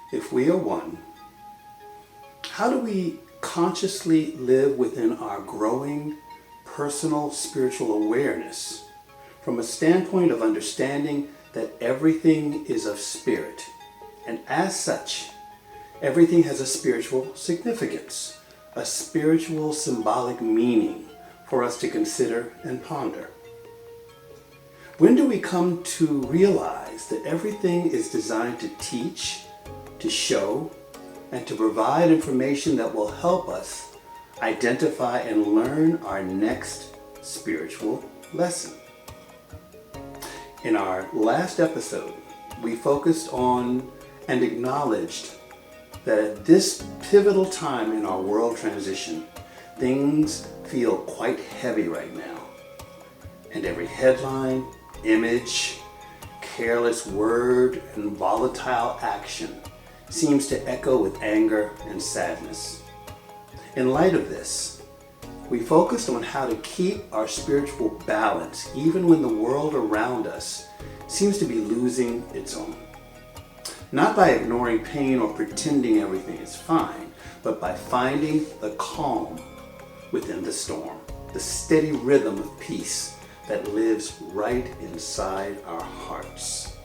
If we are one, how do we consciously live within our growing personal spiritual awareness from a standpoint of understanding that everything is of spirit, and as such, everything has a spiritual significance, a spiritual symbolic meaning for us to consider and ponder? When do we come to realize that everything is designed to teach, to show, and to provide information that will help us identify and learn our next spiritual lesson? In our last episode, we focused on and acknowledged that at this pivotal time in our world transition, things feel quite heavy right now. And every headline, image, careless word, and volatile action seems to echo with anger and sadness. In light of this, we focused on how to keep our spiritual balance even when the world around us seems to be losing its own. Not by ignoring pain or pretending everything is fine, but by finding the calm within the storm, the steady rhythm of peace that lives right inside our hearts.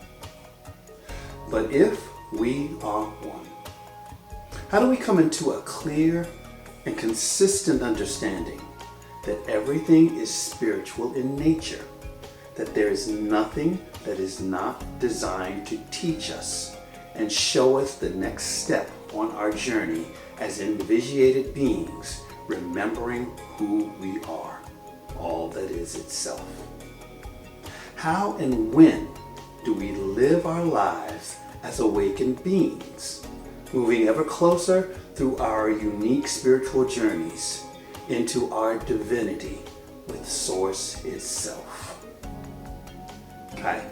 But if we are one, how do we come into a clear and consistent understanding that everything is spiritual in nature, that there is nothing that is not designed to teach us and show us the next step on our journey as individuated beings, remembering who we are, all that is itself? How and when do we live our lives as awakened beings, moving ever closer through our unique spiritual journeys into our divinity with Source itself? Hi,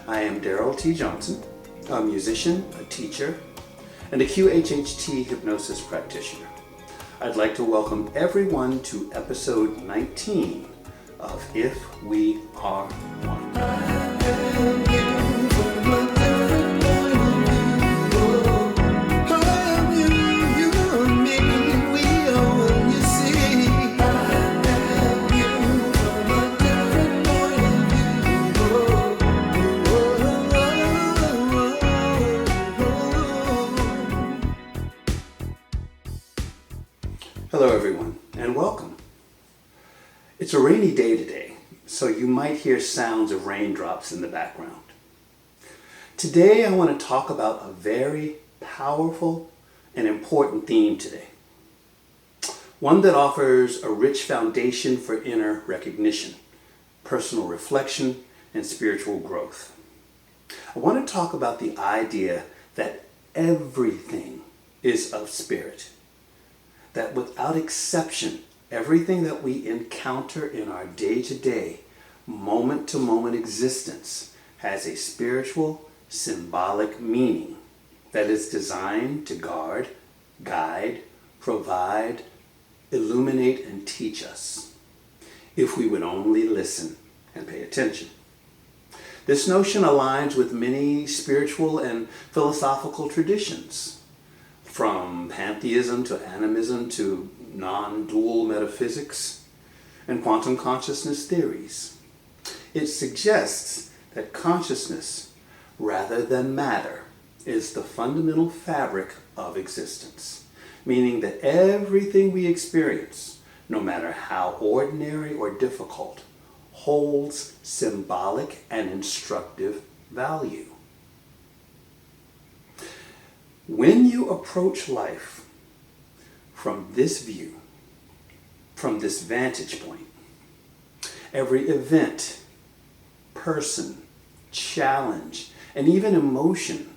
I am Daryl T. Johnson, a musician, a teacher, and a QHHT hypnosis practitioner. I'd like to welcome everyone to episode 19 of If We Are One. Hello everyone, and welcome. It's a rainy day today, so you might hear sounds of raindrops in the background. Today I want to talk about a very powerful and important theme today. One that offers a rich foundation for inner recognition, personal reflection, and spiritual growth. I want to talk about the idea that everything is of spirit. That without exception, everything that we encounter in our day-to-day, moment-to-moment existence has a spiritual, symbolic meaning that is designed to guard, guide, provide, illuminate, and teach us, if we would only listen and pay attention. This notion aligns with many spiritual and philosophical traditions, from pantheism to animism to non-dual metaphysics and quantum consciousness theories. It suggests that consciousness, rather than matter, is the fundamental fabric of existence, meaning that everything we experience, no matter how ordinary or difficult, holds symbolic and instructive value. When you approach life from this view, from this vantage point, every event, person, challenge, and even emotion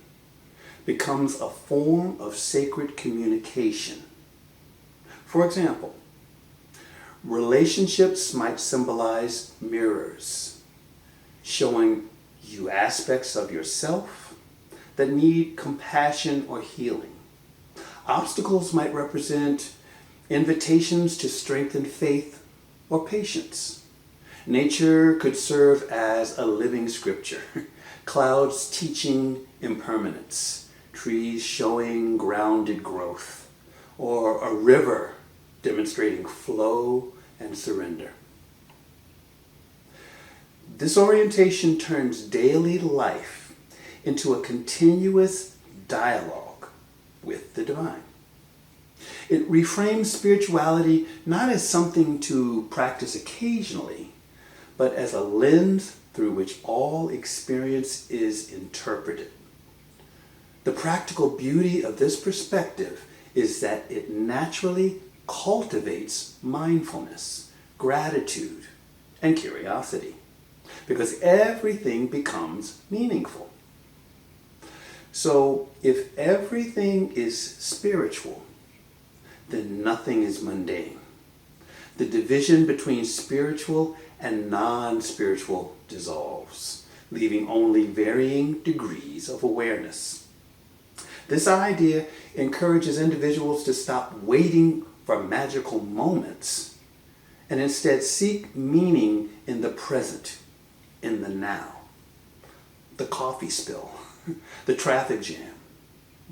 becomes a form of sacred communication. For example, relationships might symbolize mirrors, showing you aspects of yourself that need compassion or healing. Obstacles might represent invitations to strengthen faith or patience. Nature could serve as a living scripture, clouds teaching impermanence, trees showing grounded growth, or a river demonstrating flow and surrender. This orientation turns daily life into a continuous dialogue with the divine. It reframes spirituality not as something to practice occasionally, but as a lens through which all experience is interpreted. The practical beauty of this perspective is that it naturally cultivates mindfulness, gratitude, and curiosity, because everything becomes meaningful. So if everything is spiritual, then nothing is mundane. The division between spiritual and non-spiritual dissolves, leaving only varying degrees of awareness. This idea encourages individuals to stop waiting for magical moments and instead seek meaning in the present, in the now. The coffee spill, the traffic jam,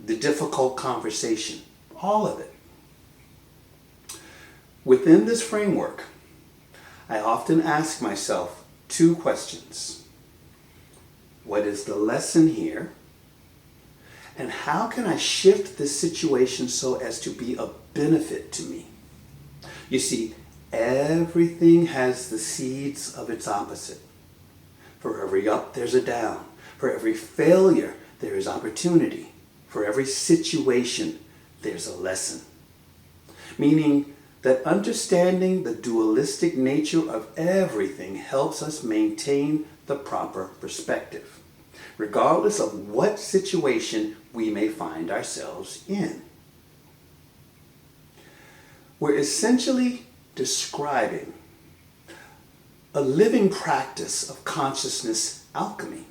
the difficult conversation, all of it. Within this framework, I often ask myself two questions. What is the lesson here? And how can I shift this situation so as to be a benefit to me? You see, everything has the seeds of its opposite. For every up, there's a down. For every failure, there is opportunity. For every situation, there's a lesson. Meaning that understanding the dualistic nature of everything helps us maintain the proper perspective, regardless of what situation we may find ourselves in. We're essentially describing a living practice of consciousness alchemy,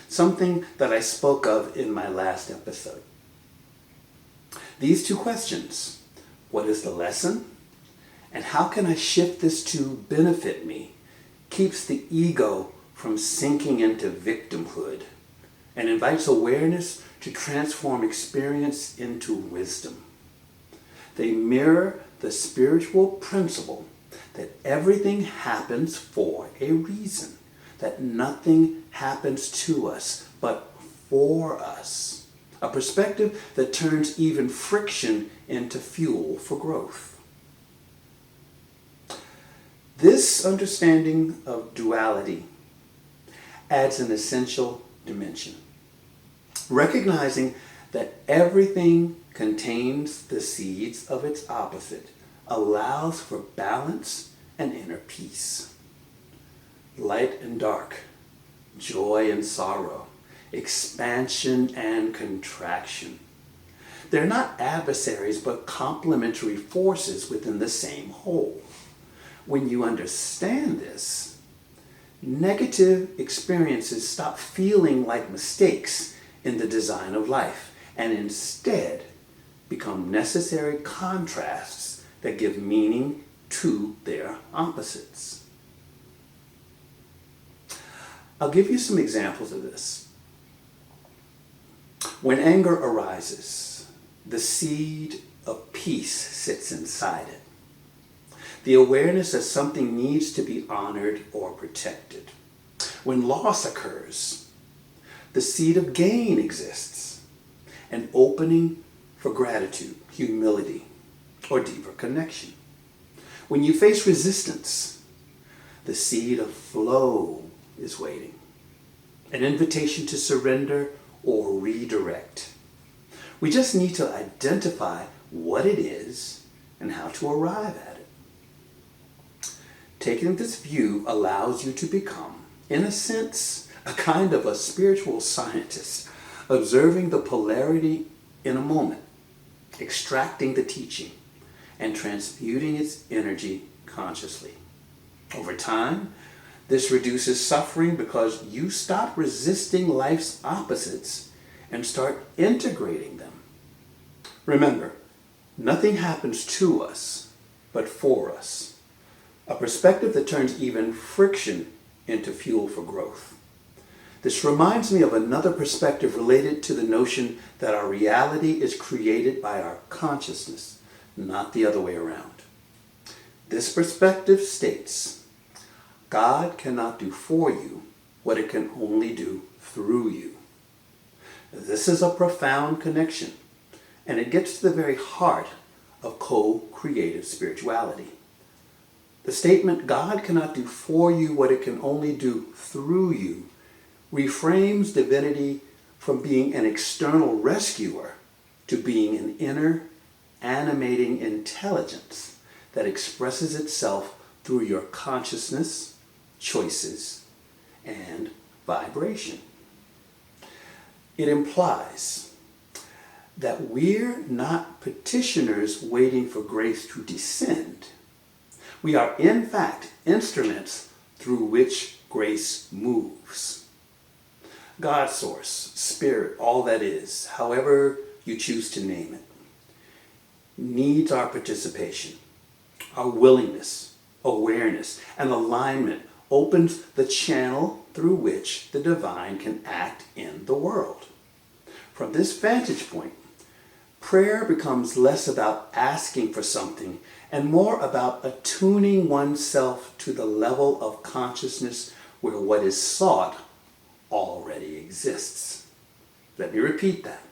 something that I spoke of in my last episode. These two questions, what is the lesson, and how can I shift this to benefit me, keeps the ego from sinking into victimhood and invites awareness to transform experience into wisdom. They mirror the spiritual principle that everything happens for a reason, that nothing happens to us but for us, a perspective that turns even friction into fuel for growth. This understanding of duality adds an essential dimension, recognizing that everything contains the seeds of its opposite, allows for balance and inner peace. Light and dark, joy and sorrow, expansion and contraction. They're not adversaries, but complementary forces within the same whole. When you understand this, negative experiences stop feeling like mistakes in the design of life, and instead become necessary contrasts that give meaning to their opposites. I'll give you some examples of this. When anger arises, the seed of peace sits inside it. The awareness that something needs to be honored or protected. When loss occurs, the seed of gain exists, an opening for gratitude, humility, or deeper connection. When you face resistance, the seed of flow is waiting, an invitation to surrender or redirect. We just need to identify what it is and how to arrive at it. Taking this view allows you to become, in a sense, a kind of a spiritual scientist, observing the polarity in a moment, extracting the teaching, and transmuting its energy consciously. Over time, this reduces suffering because you stop resisting life's opposites and start integrating them. Remember, nothing happens to us, but for us. A perspective that turns even friction into fuel for growth. This reminds me of another perspective related to the notion that our reality is created by our consciousness, not the other way around. This perspective states, God cannot do for you what it can only do through you. This is a profound connection, and it gets to the very heart of co-creative spirituality. The statement, God cannot do for you what it can only do through you, reframes divinity from being an external rescuer to being an inner, animating intelligence that expresses itself through your consciousness, choices, and vibration. It implies that we're not petitioners waiting for grace to descend. We are, in fact, instruments through which grace moves. God source, spirit, all that is, however you choose to name it, needs our participation. Our willingness, awareness, and alignment opens the channel through which the divine can act in the world. From this vantage point, prayer becomes less about asking for something and more about attuning oneself to the level of consciousness where what is sought already exists. Let me repeat that.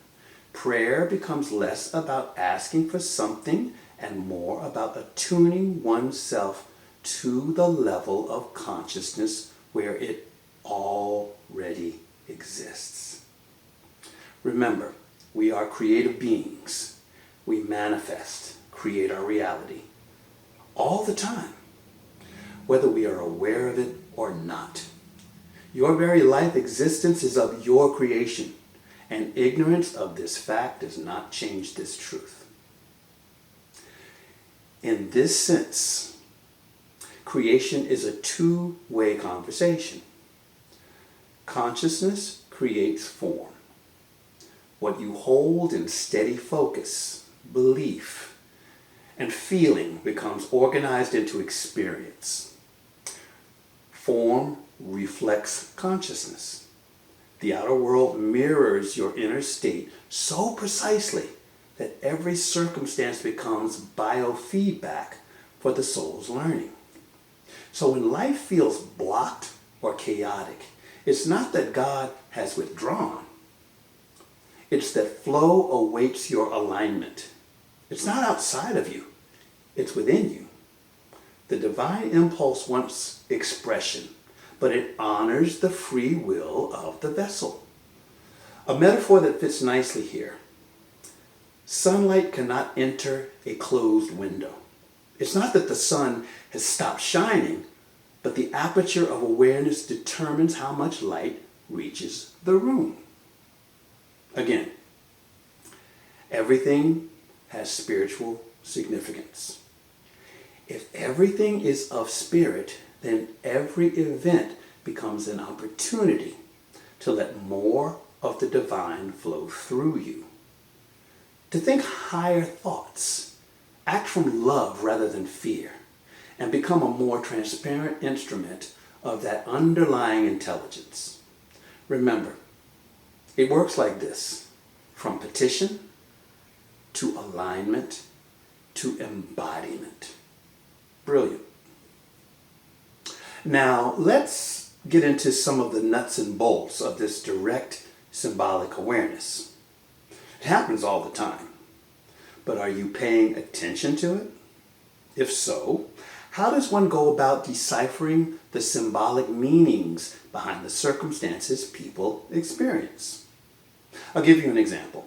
Prayer becomes less about asking for something and more about attuning oneself to the level of consciousness where it already exists. Remember, we are creative beings. We manifest, create our reality all the time, whether we are aware of it or not. Your very life existence is of your creation, and ignorance of this fact does not change this truth. In this sense, creation is a two-way conversation. Consciousness creates form. What you hold in steady focus, belief, and feeling becomes organized into experience. Form reflects consciousness. The outer world mirrors your inner state so precisely that every circumstance becomes biofeedback for the soul's learning. So when life feels blocked or chaotic, it's not that God has withdrawn. It's that flow awaits your alignment. It's not outside of you. It's within you. The divine impulse wants expression, but it honors the free will of the vessel. A metaphor that fits nicely here. Sunlight cannot enter a closed window. It's not that the sun has stopped shining, but the aperture of awareness determines how much light reaches the room. Again, everything has spiritual significance. If everything is of spirit, then every event becomes an opportunity to let more of the divine flow through you. To think higher thoughts, act from love rather than fear, and become a more transparent instrument of that underlying intelligence. Remember, it works like this: from petition to alignment to embodiment. Brilliant. Now, let's get into some of the nuts and bolts of this direct symbolic awareness. It happens all the time. But are you paying attention to it? If so, how does one go about deciphering the symbolic meanings behind the circumstances people experience? I'll give you an example.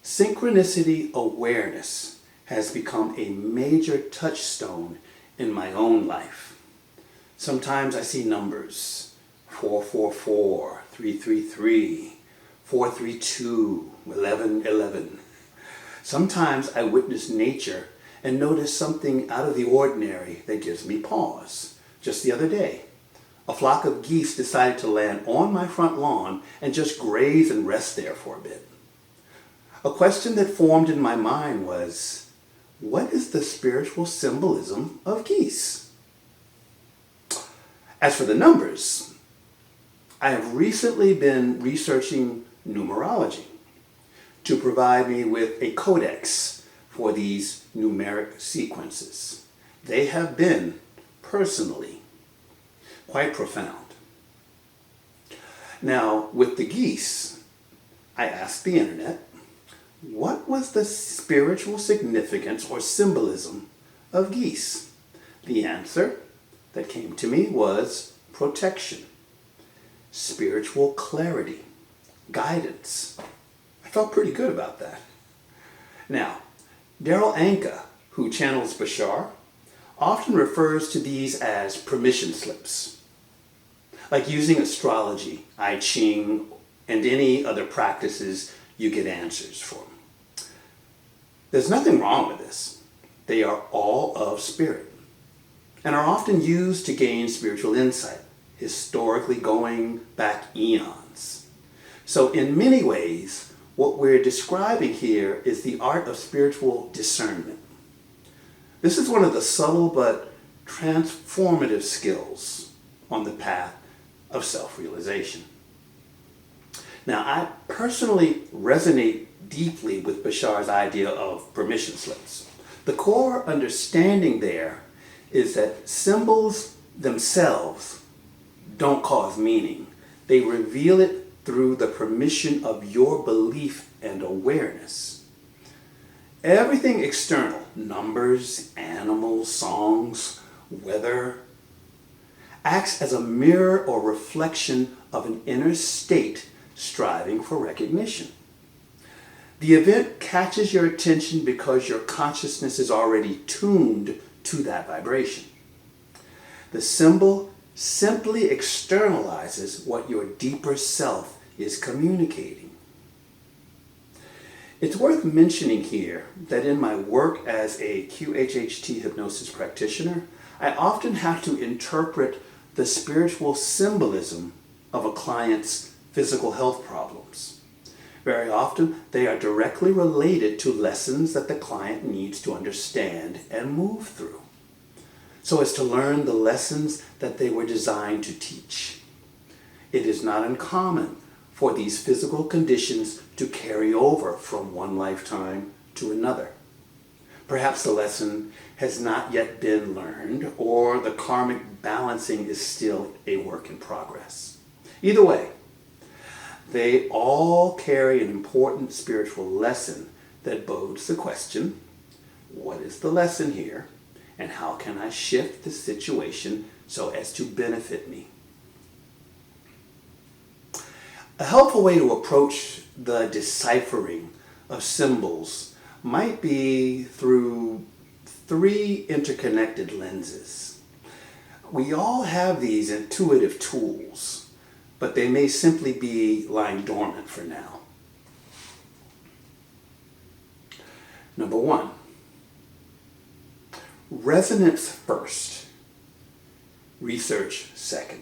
Synchronicity awareness has become a major touchstone in my own life. Sometimes I see numbers, 444, 333, 432, 1111. Sometimes I witness nature and notice something out of the ordinary that gives me pause. Just the other day, a flock of geese decided to land on my front lawn and just graze and rest there for a bit. A question that formed in my mind was, what is the spiritual symbolism of geese? As for the numbers, I have recently been researching numerology to provide me with a codex for these numeric sequences. They have been, personally, quite profound. Now, with the geese, I asked the internet, what was the spiritual significance or symbolism of geese? The answer that came to me was protection, spiritual clarity, guidance. I felt pretty good about that. Now, Daryl Anka, who channels Bashar, often refers to these as permission slips. Like using astrology, I Ching, and any other practices you get answers from. There's nothing wrong with this. They are all of spirit and are often used to gain spiritual insight, historically going back eons. So in many ways, what we're describing here is the art of spiritual discernment. This is one of the subtle but transformative skills on the path of self-realization. Now, I personally resonate deeply with Bashar's idea of permission slips. The core understanding there is that symbols themselves don't cause meaning. They reveal it through the permission of your belief and awareness. Everything external, numbers, animals, songs, weather, acts as a mirror or reflection of an inner state striving for recognition. The event catches your attention because your consciousness is already tuned to that vibration. The symbol simply externalizes what your deeper self is communicating. It's worth mentioning here that in my work as a QHHT hypnosis practitioner, I often have to interpret the spiritual symbolism of a client's physical health problems. Very often, they are directly related to lessons that the client needs to understand and move through, so as to learn the lessons that they were designed to teach. It is not uncommon for these physical conditions to carry over from one lifetime to another. Perhaps the lesson has not yet been learned, or the karmic balancing is still a work in progress. Either way, they all carry an important spiritual lesson that bodes the question, what is the lesson here, and how can I shift the situation so as to benefit me? A helpful way to approach the deciphering of symbols might be through 3 interconnected lenses. We all have these intuitive tools, but they may simply be lying dormant for now. Number 1, resonance first, research second.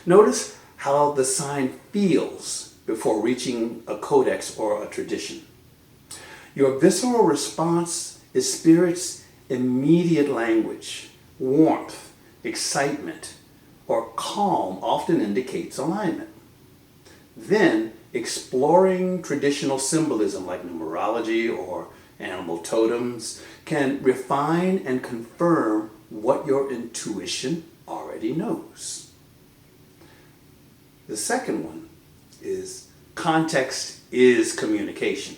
Notice how the sign feels before reaching a codex or a tradition. Your visceral response is spirit's immediate language. Warmth, excitement, or calm often indicates alignment. Then, exploring traditional symbolism like numerology or animal totems can refine and confirm what your intuition already knows. The second one is context is communication.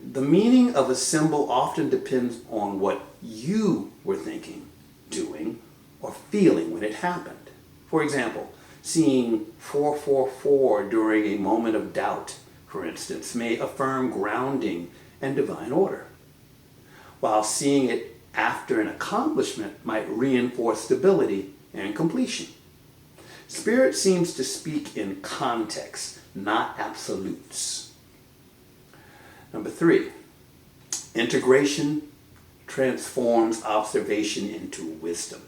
The meaning of a symbol often depends on what you were thinking, doing, or feeling when it happened. For example, seeing 444 during a moment of doubt, for instance, may affirm grounding and divine order, while seeing it after an accomplishment might reinforce stability and completion. Spirit seems to speak in context, not absolutes. Number 3, integration transforms observation into wisdom.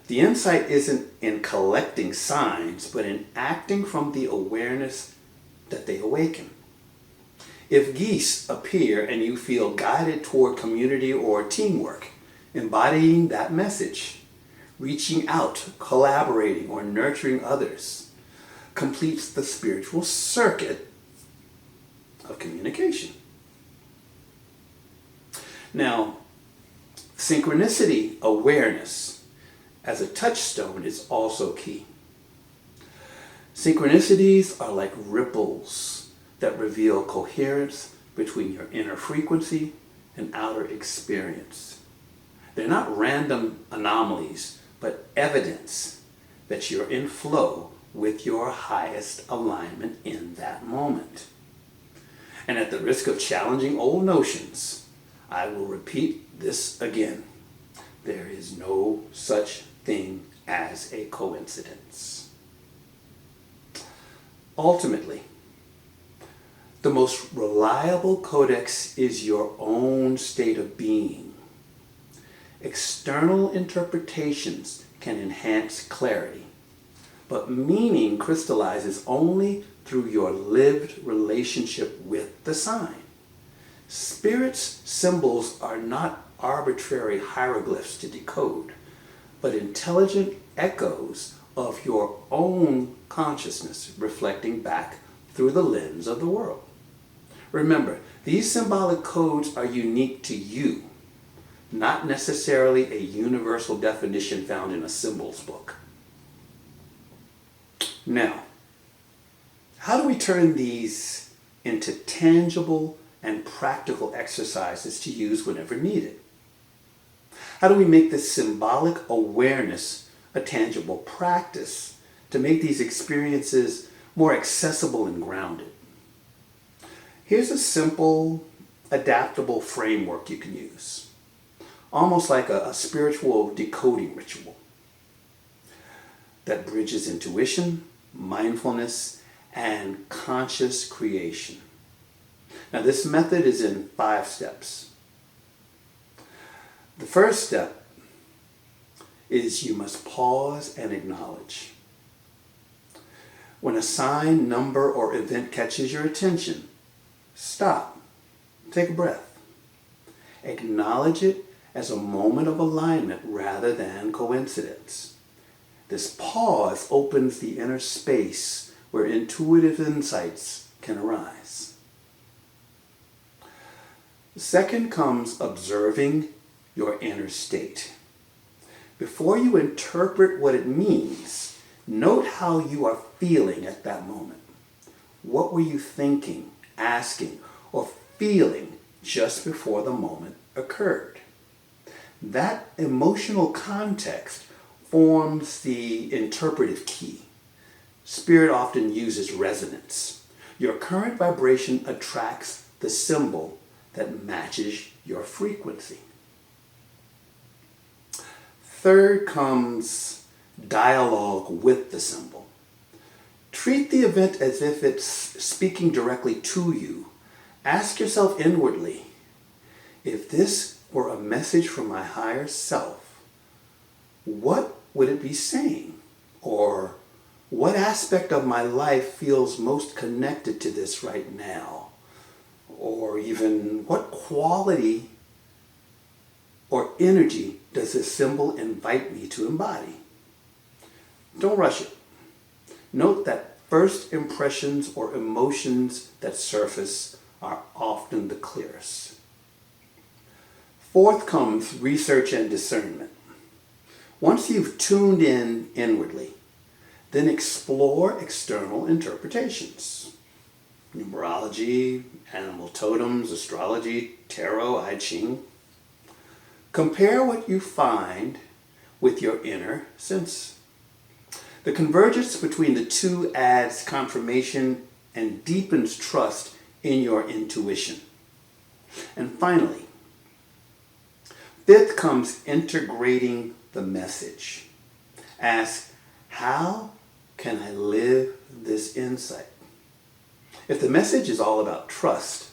The insight isn't in collecting signs, but in acting from the awareness that they awaken. If geese appear and you feel guided toward community or teamwork, embodying that message, reaching out, collaborating, or nurturing others, completes the spiritual circuit of communication. Now, synchronicity awareness as a touchstone is also key. Synchronicities are like ripples that reveal coherence between your inner frequency and outer experience. They're not random anomalies, but evidence that you're in flow with your highest alignment in that moment. And at the risk of challenging old notions, I will repeat this again. There is no such thing as a coincidence. Ultimately, the most reliable codex is your own state of being. External interpretations can enhance clarity, but meaning crystallizes only through your lived relationship with the sign. Spirit's symbols are not arbitrary hieroglyphs to decode, but intelligent echoes of your own consciousness reflecting back through the lens of the world. Remember, these symbolic codes are unique to you, not necessarily a universal definition found in a symbols book. Now, how do we turn these into tangible and practical exercises to use whenever needed? How do we make this symbolic awareness a tangible practice to make these experiences more accessible and grounded? Here's a simple, adaptable framework you can use, almost like a spiritual decoding ritual that bridges intuition, mindfulness, and conscious creation. Now, this method is in 5 steps. The first step is you must pause and acknowledge. When a sign, number, or event catches your attention, stop. Take a breath. Acknowledge it as a moment of alignment rather than coincidence. This pause opens the inner space where intuitive insights can arise. Second comes observing your inner state. Before you interpret what it means, note how you are feeling at that moment. What were you thinking, asking, or feeling just before the moment occurred? That emotional context forms the interpretive key. Spirit often uses resonance. Your current vibration attracts the symbol that matches your frequency. Third comes dialogue with the symbol. Treat the event as if it's speaking directly to you. Ask yourself inwardly, if this were a message from my higher self, what would it be saying? Or what aspect of my life feels most connected to this right now? Or even what quality or energy does this symbol invite me to embody? Don't rush it. Note that first impressions or emotions that surface are often the clearest. Fourth comes research and discernment. Once you've tuned in inwardly, then explore external interpretations. Numerology, animal totems, astrology, tarot, I Ching. Compare what you find with your inner sense. The convergence between the two adds confirmation and deepens trust in your intuition. And finally, fifth comes integrating the message. Ask, how can I live this insight? If the message is all about trust,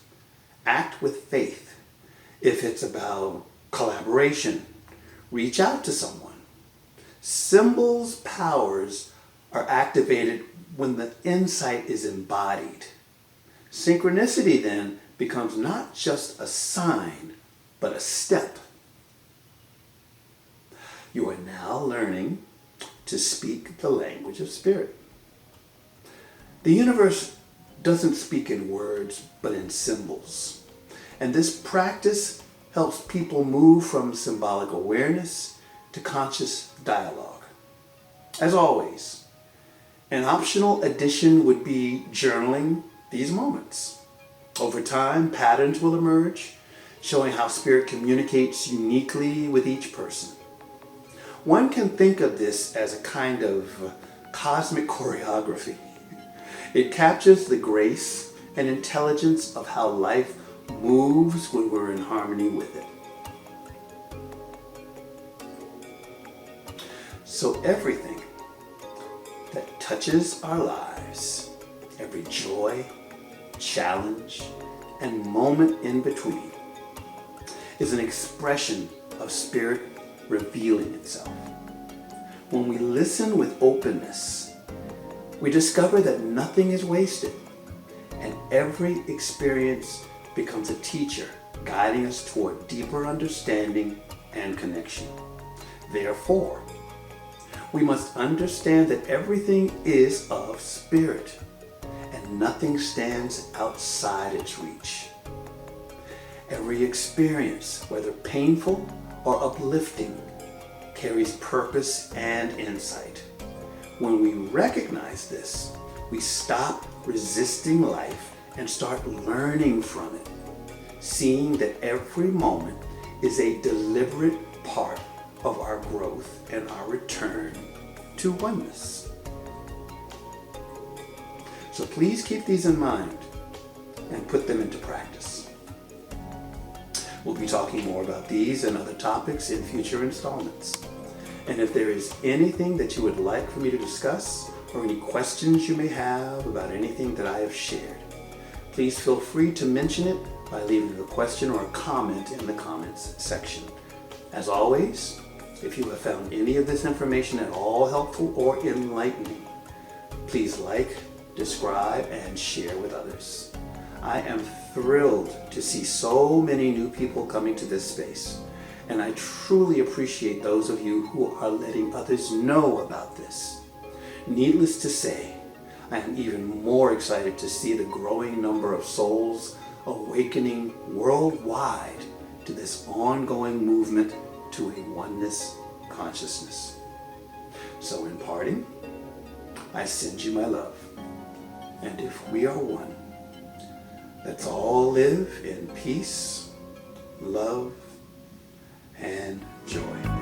act with faith. If it's about collaboration, reach out to someone. Symbols' powers are activated when the insight is embodied. Synchronicity then becomes not just a sign, but a step. You are now learning to speak the language of spirit. The universe doesn't speak in words, but in symbols. And this practice helps people move from symbolic awareness to conscious dialogue. As always, an optional addition would be journaling these moments. Over time, patterns will emerge, showing how spirit communicates uniquely with each person. One can think of this as a kind of cosmic choreography. It captures the grace and intelligence of how life moves when we're in harmony with it. So everything that touches our lives, every joy, challenge, and moment in between, is an expression of spirit revealing itself. When we listen with openness, we discover that nothing is wasted, and every experience becomes a teacher, guiding us toward deeper understanding and connection. Therefore, we must understand that everything is of spirit, and nothing stands outside its reach. Every experience, whether painful or uplifting, carries purpose and insight. When we recognize this, we stop resisting life and start learning from it, seeing that every moment is a deliberate part of our growth and our return to oneness. So please keep these in mind and put them into practice. We'll be talking more about these and other topics in future installments. And if there is anything that you would like for me to discuss, or any questions you may have about anything that I have shared, please feel free to mention it by leaving a question or a comment in the comments section. As always, if you have found any of this information at all helpful or enlightening, please like, describe, and share with others. I am thrilled to see so many new people coming to this space, and I truly appreciate those of you who are letting others know about this. Needless to say, I am even more excited to see the growing number of souls awakening worldwide to this ongoing movement to a oneness consciousness. So in parting, I send you my love. And if we are one, let's all live in peace, love, and joy.